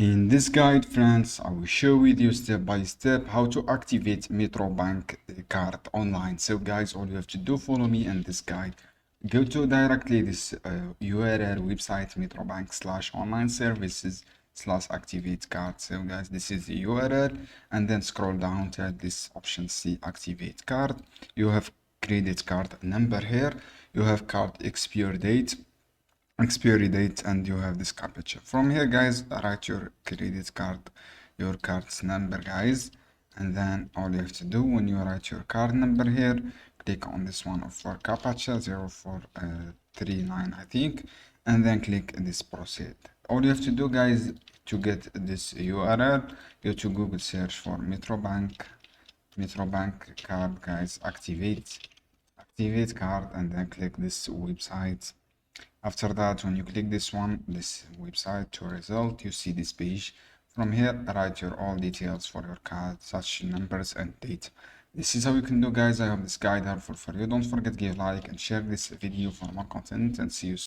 In this guide, friends, I will show with you step by step how to activate MetroBank card online. So guys, all you have to do, follow me in this guide. Go to directly this URL website MetroBank/online services /activate card. So guys, this is the URL, and then scroll down to this option C, activate card. You have credit card number here. You have card expiry date, and you have this captcha. From here, guys, write your credit card, your card's number, guys, and then all you have to do when you write your card number here, click on this one for captcha 0439, I think, and then click this proceed. All you have to do, guys, to get this URL, go to Google, search for MetroBank card, guys, activate card, and then click this website. After that, when you click this website to result, you see this page. From here, write your all details for your card, such numbers and date. This is how you can do, guys. I hope this guide helpful for you. Don't forget to give like and share this video for more content, and see you soon.